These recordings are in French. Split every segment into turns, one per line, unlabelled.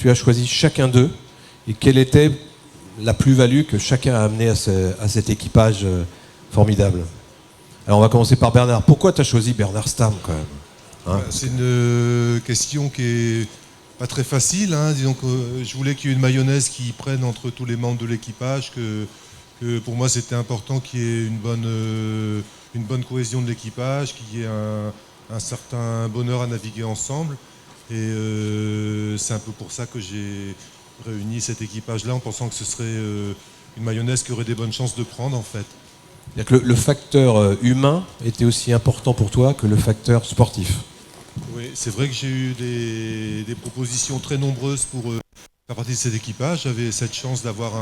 tu as choisi chacun d'eux et quelle était la plus-value que chacun a amenée à cet équipage formidable. Alors on va commencer par Bernard. Pourquoi tu as choisi Bernard Stamm quand même, hein?
C'est une question qui est pas très facile, hein. Disons que je voulais qu'il y ait une mayonnaise qui prenne entre tous les membres de l'équipage, que pour moi c'était important qu'il y ait une bonne cohésion de l'équipage, qu'il y ait un certain bonheur à naviguer ensemble. Et c'est un peu pour ça que j'ai réuni cet équipage-là en pensant que ce serait une mayonnaise qui aurait des bonnes chances de prendre en fait.
C'est-à-dire que le facteur humain était aussi important pour toi que le facteur sportif.
Oui, c'est vrai que j'ai eu des propositions très nombreuses pour faire partie de cet équipage. J'avais cette chance d'avoir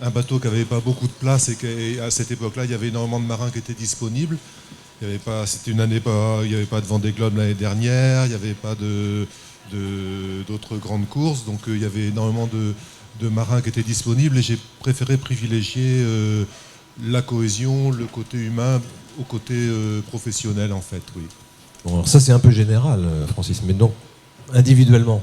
un bateau qui n'avait pas beaucoup de place et qu'à cette époque-là, il y avait énormément de marins qui étaient disponibles. C'était une année, il n'y avait pas de Vendée Globe l'année dernière, il n'y avait pas d'autres grandes courses, donc il y avait énormément de marins qui étaient disponibles et j'ai préféré privilégier la cohésion, le côté humain au côté professionnel en fait, oui.
Bon, alors ça c'est un peu général, Francis, mais non, individuellement.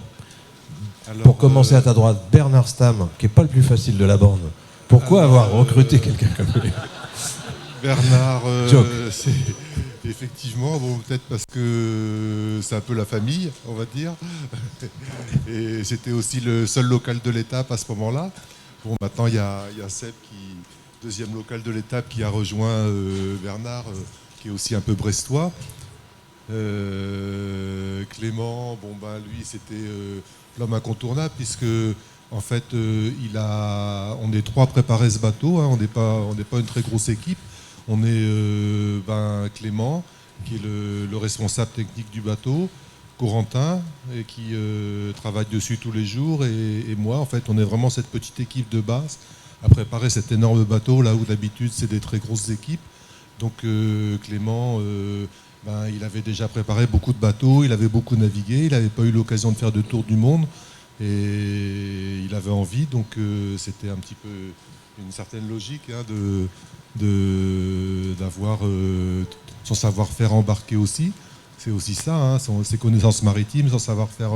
Alors,
pour commencer à ta droite, Bernard Stamm, qui n'est pas le plus facile de la bande. Pourquoi avoir recruté quelqu'un comme lui?
Bernard, c'est effectivement, bon, peut-être parce que c'est un peu la famille, on va dire. Et c'était aussi le seul local de l'étape à ce moment-là. Bon, maintenant, il y a Seb, deuxième local de l'étape, qui a rejoint Bernard, qui est aussi un peu brestois. Clément, bon, ben, lui, c'était l'homme incontournable, puisque en fait, on est trois à préparer ce bateau, hein, on n'est pas une très grosse équipe. On est Clément, qui est le responsable technique du bateau, Corentin, et qui travaille dessus tous les jours, et moi, en fait, on est vraiment cette petite équipe de base à préparer cet énorme bateau, là où d'habitude c'est des très grosses équipes. Donc Clément, il avait déjà préparé beaucoup de bateaux, il avait beaucoup navigué, il n'avait pas eu l'occasion de faire de tour du monde, et il avait envie, donc c'était un petit peu une certaine logique, hein, d'avoir son savoir-faire embarqué aussi. C'est aussi ça, hein, ses connaissances maritimes, son savoir-faire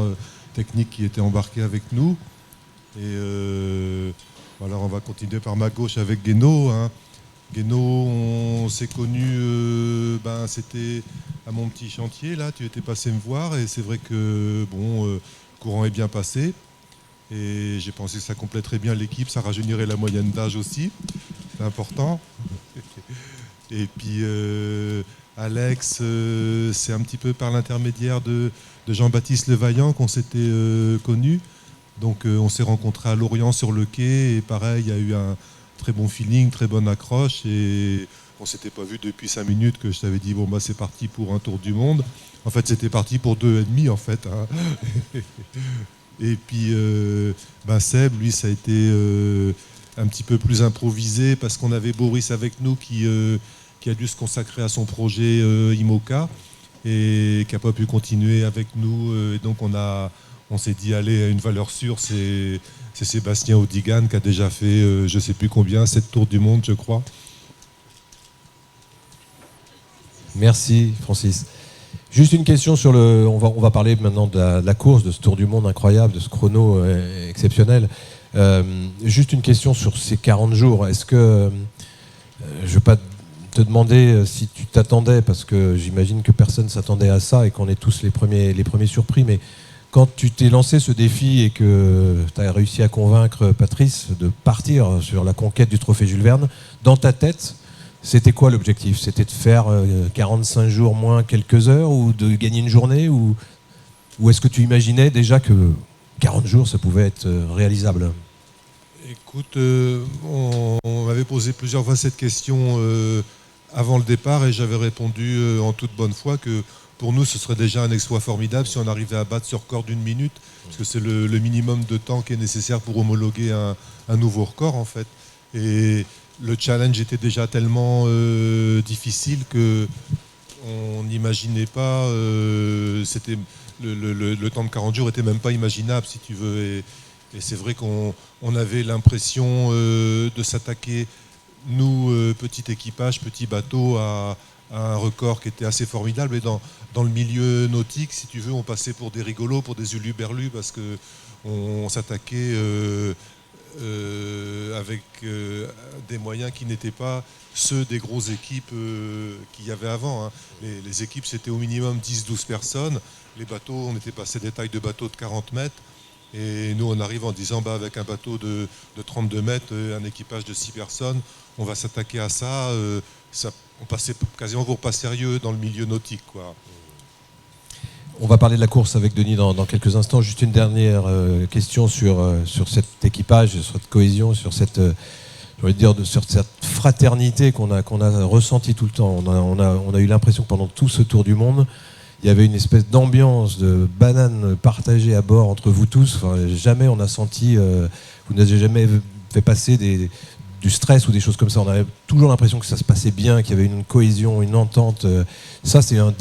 technique qui était embarqué avec nous. Et alors on va continuer par ma gauche avec Guénaud, hein. Guénaud, on s'est connus, c'était à mon petit chantier, là, tu étais passé me voir, et c'est vrai que le courant est bien passé. Et j'ai pensé que ça compléterait bien l'équipe, ça rajeunirait la moyenne d'âge aussi, c'est important. Et puis Alex, c'est un petit peu par l'intermédiaire de Jean-Baptiste Levaillant qu'on s'était connus. Donc on s'est rencontrés à Lorient sur le quai, et pareil, il y a eu un très bon feeling, très bonne accroche, et on ne s'était pas vu depuis 5 minutes que je t'avais dit, bon, c'est parti pour un tour du monde. En fait, c'était parti pour 2,5 en fait, hein. Et puis Seb, lui, ça a été un petit peu plus improvisé parce qu'on avait Boris avec nous qui a dû se consacrer à son projet IMOCA et qui n'a pas pu continuer avec nous. Et donc on s'est dit, allez, à une valeur sûre, c'est Sébastien Audigan qui a déjà fait, je ne sais plus combien, 7 tours du monde, je crois.
Merci, Francis. Juste une question sur on va parler maintenant de la course, de ce tour du monde incroyable, de ce chrono exceptionnel. Juste une question sur ces 40 jours. Est-ce que, je ne vais pas te demander si tu t'attendais, parce que j'imagine que personne ne s'attendait à ça et qu'on est tous les premiers surpris, mais quand tu t'es lancé ce défi et que tu as réussi à convaincre Patrice de partir sur la conquête du trophée Jules Verne, dans ta tête, c'était quoi l'objectif? C'était de faire 45 jours moins quelques heures, ou de gagner une journée, ou est-ce que tu imaginais déjà que 40 jours, ça pouvait être réalisable?
Écoute, on m'avait posé plusieurs fois cette question avant le départ, et j'avais répondu en toute bonne foi que pour nous, ce serait déjà un exploit formidable si on arrivait à battre ce record d'une minute, parce que c'est le minimum de temps qui est nécessaire pour homologuer un nouveau record, en fait. Et le challenge était déjà tellement difficile que on n'imaginait pas. C'était le temps de 40 jours était même pas imaginable, si tu veux. Et c'est vrai qu'on avait l'impression de s'attaquer, nous, petit équipage, petit bateau, à un record qui était assez formidable. Et dans le milieu nautique, si tu veux, on passait pour des rigolos, pour des huluberlus, parce que on s'attaquait avec des moyens qui n'étaient pas ceux des grosses équipes qu'il y avait avant. Hein. Les équipes, c'était au minimum 10-12 personnes. Les bateaux, on était passé des tailles de bateaux de 40 mètres. Et nous, on arrive en disant, avec un bateau de 32 mètres, un équipage de 6 personnes, on va s'attaquer à ça. On passait quasiment pour pas sérieux dans le milieu nautique, quoi.
On va parler de la course avec Denis dans quelques instants. Juste une dernière question sur cet équipage, sur cette cohésion, sur cette, sur cette fraternité qu'on a ressentie tout le temps. On a eu l'impression que pendant tout ce tour du monde, il y avait une espèce d'ambiance de banane partagée à bord entre vous tous. Enfin, jamais on a senti, vous n'avez jamais fait passer du stress ou des choses comme ça. On avait toujours l'impression que ça se passait bien, qu'il y avait une cohésion, une entente. Ça, c'est un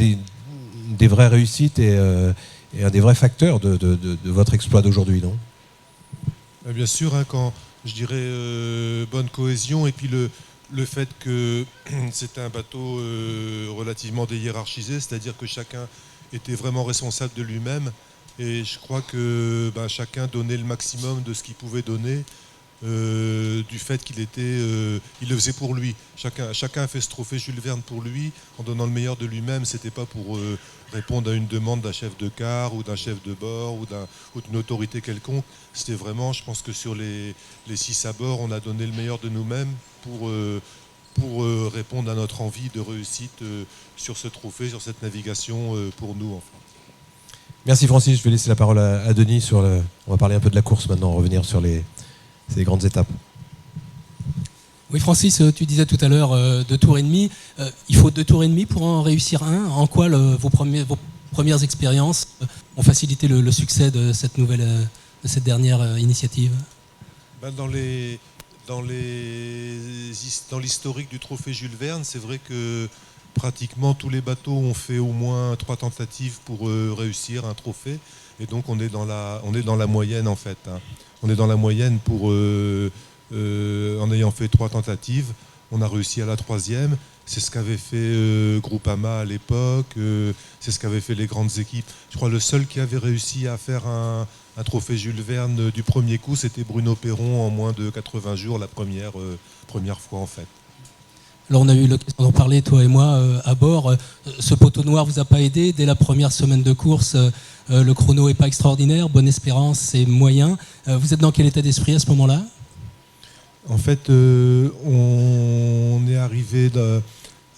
des vraies réussites et un des vrais facteurs de votre exploit d'aujourd'hui, non ?
Bien sûr, hein, quand je dirais bonne cohésion et puis le fait que c'était un bateau relativement déhiérarchisé, c'est-à-dire que chacun était vraiment responsable de lui-même et je crois que chacun donnait le maximum de ce qu'il pouvait donner du fait qu'il il le faisait pour lui. Chacun a fait ce trophée Jules Verne pour lui en donnant le meilleur de lui-même. C'était pas pour répondre à une demande d'un chef de quart ou d'un chef de bord ou d'une autorité quelconque. C'était vraiment, je pense que sur les 6 à bord, on a donné le meilleur de nous-mêmes pour répondre à notre envie de réussite sur ce trophée, sur cette navigation pour nous. Enfin.
Merci Francis, je vais laisser la parole à Denis. On va parler un peu de la course maintenant, revenir sur ces grandes étapes.
Oui Francis, tu disais tout à l'heure 2 tours et demi. Il faut 2 tours et demi pour en réussir un. En quoi vos premières expériences ont facilité le succès de cette dernière initiative ?
Dans l'historique du trophée Jules Verne, c'est vrai que pratiquement tous les bateaux ont fait au moins 3 tentatives pour réussir un trophée. Et donc on est dans la moyenne en fait. Hein. On est dans la moyenne en ayant fait 3 tentatives. On a réussi à la 3e. C'est ce qu'avait fait Groupama à l'époque. C'est ce qu'avaient fait les grandes équipes. Je crois que le seul qui avait réussi à faire un trophée Jules Verne du premier coup, c'était Bruno Perron en moins de 80 jours, la première fois en fait.
Alors on a eu l'occasion d'en parler, toi et moi, à bord. Ce poteau noir vous a pas aidé. Dès la première semaine de course, le chrono n'est pas extraordinaire. Bonne Espérance, c'est moyen. Vous êtes dans quel état d'esprit à ce moment-là ?
En fait, on est arrivé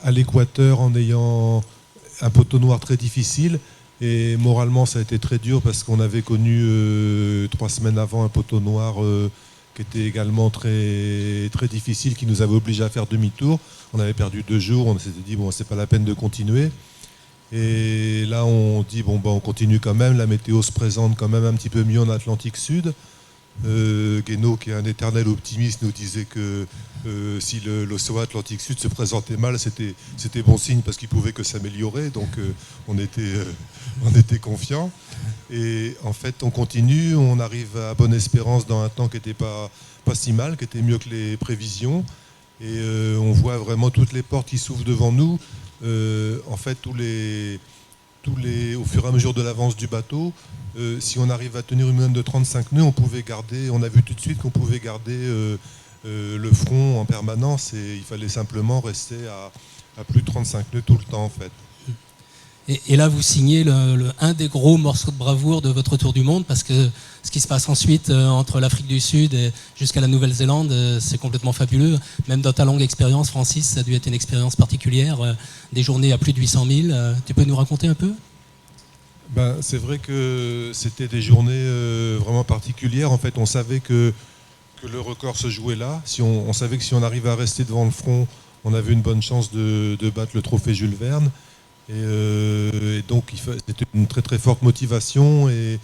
à l'équateur en ayant un poteau noir très difficile. Et moralement, ça a été très dur parce qu'on avait connu 3 semaines avant un poteau noir qui était également très, très difficile, qui nous avait obligés à faire demi-tour. On avait perdu 2 jours, on s'était dit, c'est pas la peine de continuer. Et là, on dit, on continue quand même. La météo se présente quand même un petit peu mieux en Atlantique Sud. Guénaud, qui est un éternel optimiste, nous disait que si l'océan Atlantique Sud se présentait mal, c'était bon signe parce qu'il pouvait que s'améliorer. Donc on était confiants. Et en fait, on continue, on arrive à Bonne Espérance dans un temps qui n'était pas si mal, qui était mieux que les prévisions. Et on voit vraiment toutes les portes qui s'ouvrent devant nous. En fait, au fur et à mesure de l'avance du bateau, si on arrive à tenir une moyenne de 35 nœuds, on a vu tout de suite qu'on pouvait garder le front en permanence et il fallait simplement rester à plus de 35 nœuds tout le temps en fait.
Et là, vous signez un des gros morceaux de bravoure de votre tour du monde, parce que ce qui se passe ensuite entre l'Afrique du Sud et jusqu'à la Nouvelle-Zélande, c'est complètement fabuleux. Même dans ta longue expérience, Francis, ça a dû être une expérience particulière, des journées à plus de 800 000. Tu peux nous raconter un peu ?
C'est vrai que c'était des journées vraiment particulières. En fait, on savait que le record se jouait là. On savait que si on arrivait à rester devant le front, on avait une bonne chance de battre le trophée Jules Verne. Et donc c'était une très très forte motivation et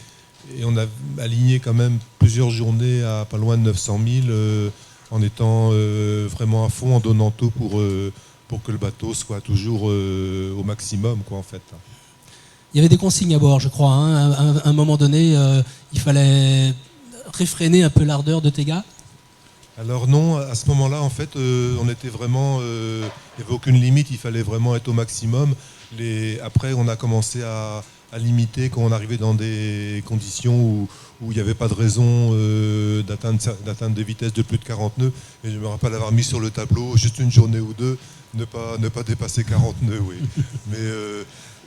on a aligné quand même plusieurs journées à pas loin de 900 000 en étant vraiment à fond, en donnant tout pour que le bateau soit toujours au maximum quoi, en fait.
Il y avait des consignes à bord, je crois. Hein. À un moment donné, il fallait réfréner un peu l'ardeur de tes gars.
Alors non, à ce moment-là, en fait, on était vraiment... il n'y avait aucune limite, il fallait vraiment être au maximum. Après, on a commencé à à limiter quand on arrivait dans des conditions où il n'y avait pas de raison d'atteindre des vitesses de plus de 40 nœuds. Et je me rappelle avoir mis sur le tableau, juste une journée ou deux, ne pas dépasser 40 nœuds. Oui. Mais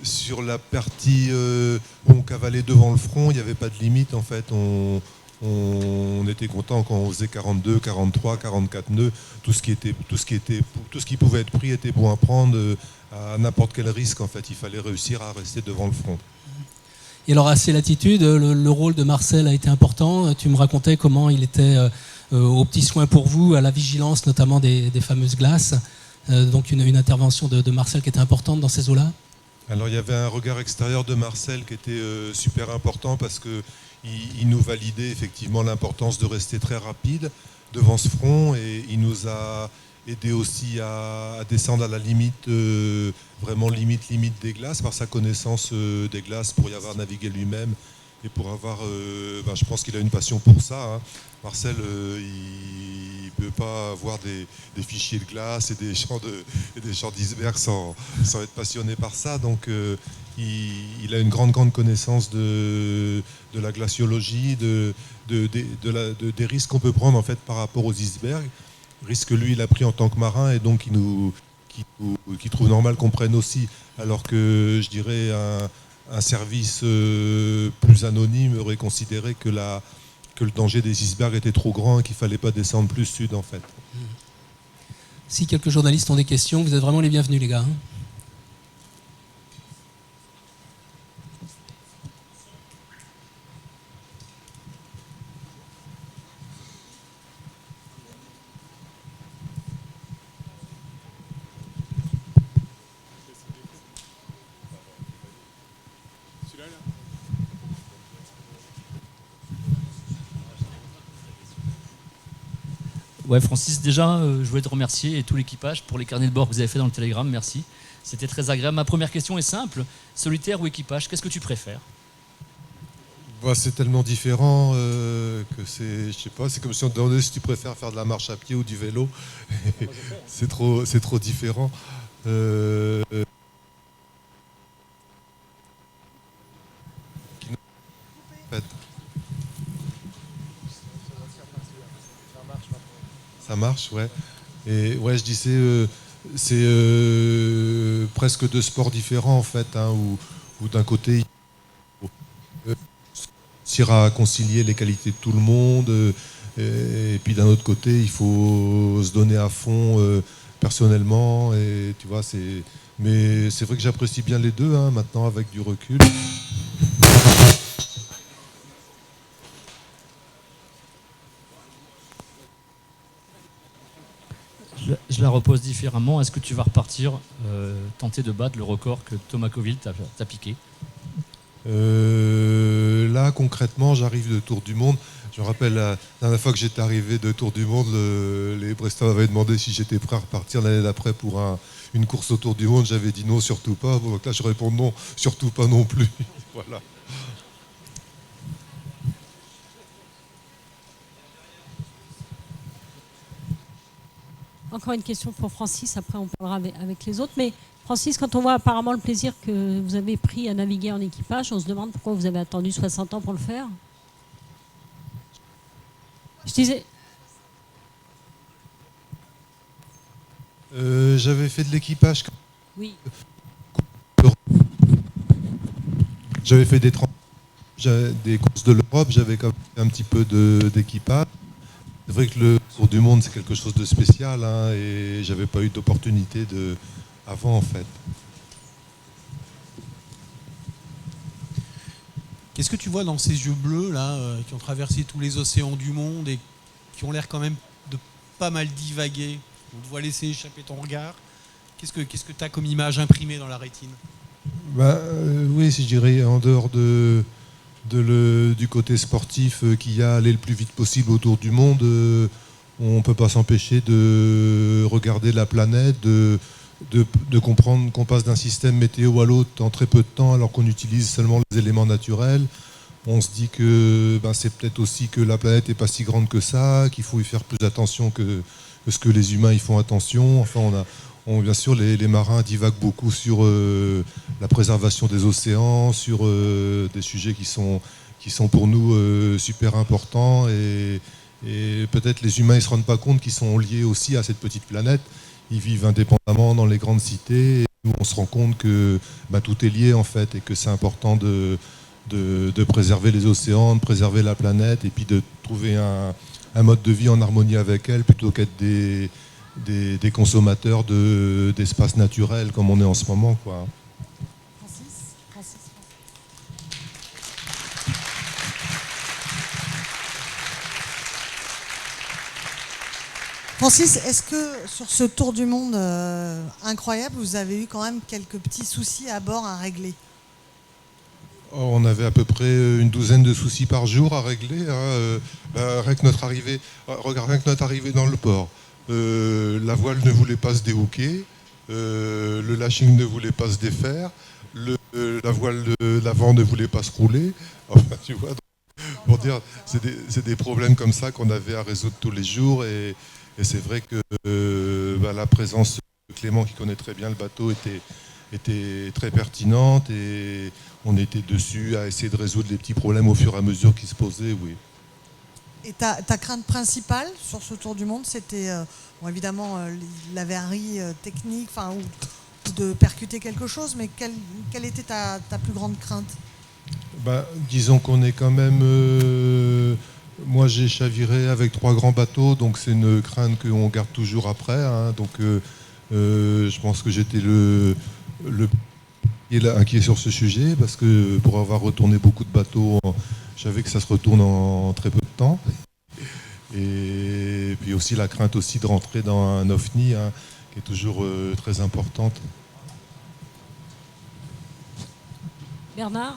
sur la partie où on cavalait devant le front, il n'y avait pas de limite. En fait, on était content quand on faisait 42, 43, 44 nœuds. Tout ce qui pouvait être pris était bon à prendre à n'importe quel risque. En fait, il fallait réussir à rester devant le front.
Et alors à ces latitudes, le rôle de Marcel a été important. Tu me racontais comment il était aux petits soins pour vous, à la vigilance notamment des fameuses glaces. Donc une intervention de Marcel qui était importante dans ces eaux-là.
Alors il y avait un regard extérieur de Marcel qui était super important parce qu'il nous validait effectivement l'importance de rester très rapide devant ce front et il nous a aidé aussi à descendre à la limite, vraiment limite des glaces par sa connaissance des glaces pour y avoir navigué lui-même et pour avoir, je pense qu'il a une passion pour ça. Hein. Marcel, il ne peut pas avoir des fichiers de glace et des champs d'iceberg sans être passionné par ça. Donc il a une grande connaissance de la glaciologie, des risques qu'on peut prendre en fait, par rapport aux icebergs. Risque que lui, il a pris en tant que marin et donc qui trouve normal qu'on prenne aussi. Alors que je dirais un service plus anonyme aurait considéré que le danger des icebergs était trop grand et qu'il ne fallait pas descendre plus sud en fait.
Si quelques journalistes ont des questions, vous êtes vraiment les bienvenus les gars.
Ouais, Francis, déjà, je voulais te remercier et tout l'équipage pour les carnets de bord que vous avez fait dans le Telegram. Merci. C'était très agréable. Ma première question est simple. Solitaire ou équipage, qu'est-ce que tu préfères ?
C'est tellement différent que je sais pas, c'est comme si on te demandait si tu préfères faire de la marche à pied ou du vélo. C'est trop différent. Ça marche, ouais. Et ouais, je disais, c'est presque deux sports différents en fait, hein, où d'un côté, il faut réussir à concilier les qualités de tout le monde, et puis d'un autre côté, il faut se donner à fond personnellement. Et tu vois, mais c'est vrai que j'apprécie bien les deux, hein, maintenant avec du recul.
Je la repose différemment. Est-ce que tu vas repartir tenter de battre le record que Thomas Coville t'a piqué ?
Là, concrètement, j'arrive de Tour du Monde. Je me rappelle la dernière fois que j'étais arrivé de Tour du Monde, les Brestois m'avaient demandé si j'étais prêt à repartir l'année d'après pour une course au Tour du Monde. J'avais dit non, surtout pas. Bon, donc là, je réponds non, surtout pas non plus. Voilà.
Encore une question pour Francis, après on parlera avec les autres. Mais Francis, quand on voit apparemment le plaisir que vous avez pris à naviguer en équipage, on se demande pourquoi vous avez attendu 60 ans pour le faire. Je disais...
J'avais fait de l'équipage.
Oui.
J'avais fait des courses de l'Europe, j'avais quand même un petit peu d'équipage. C'est vrai que le Tour du Monde, c'est quelque chose de spécial, hein, et j'avais pas eu d'opportunité avant, en fait.
Qu'est-ce que tu vois dans ces yeux bleus, là, qui ont traversé tous les océans du monde et qui ont l'air quand même de pas mal divaguer ? On te voit laisser échapper ton regard. Qu'est-ce que tu as comme image imprimée dans la rétine ?
Oui, je dirais, en dehors du côté sportif qu'il y a aller le plus vite possible autour du monde, on ne peut pas s'empêcher de regarder la planète, de comprendre qu'on passe d'un système météo à l'autre en très peu de temps alors qu'on utilise seulement les éléments naturels. On se dit que c'est peut-être aussi que la planète n'est pas si grande que ça, qu'il faut y faire plus attention que ce que les humains y font attention. Enfin, bien sûr, les marins divaguent beaucoup sur la préservation des océans, sur des sujets qui sont pour nous super importants. Et peut-être les humains ne se rendent pas compte qu'ils sont liés aussi à cette petite planète. Ils vivent indépendamment dans les grandes cités. Et nous, on se rend compte que tout est lié en fait et que c'est important de préserver les océans, de préserver la planète et puis de trouver un mode de vie en harmonie avec elle plutôt qu'être des consommateurs d'espaces naturels comme on est en ce moment, quoi.
Francis, est-ce que sur ce tour du monde incroyable, vous avez eu quand même quelques petits soucis à bord à régler?
On avait à peu près une douzaine de soucis par jour à régler. Rien que notre arrivée, rien que notre arrivée dans le port. La voile ne voulait pas se déhooker, le lashing ne voulait pas se défaire, la voile de l'avant ne voulait pas se rouler. Enfin, tu vois, pour dire, c'est des problèmes comme ça qu'on avait à résoudre tous les jours. Et c'est vrai que la présence de Clément, qui connaît très bien le bateau, était très pertinente et on était dessus à essayer de résoudre les petits problèmes au fur et à mesure qu'ils se posaient, oui.
Et ta crainte principale sur ce tour du monde, c'était évidemment l'avarie technique, ou de percuter quelque chose, mais quelle était ta plus grande crainte?
Disons qu'on est quand même... moi j'ai chaviré avec 3 grands bateaux, donc c'est une crainte qu'on garde toujours après, hein, donc je pense que j'étais le inquiet sur ce sujet, parce que pour avoir retourné beaucoup de bateaux, je savais que ça se retourne en très peu de temps. Et puis aussi la crainte aussi de rentrer dans un OVNI, hein, qui est toujours très importante.
Bernard?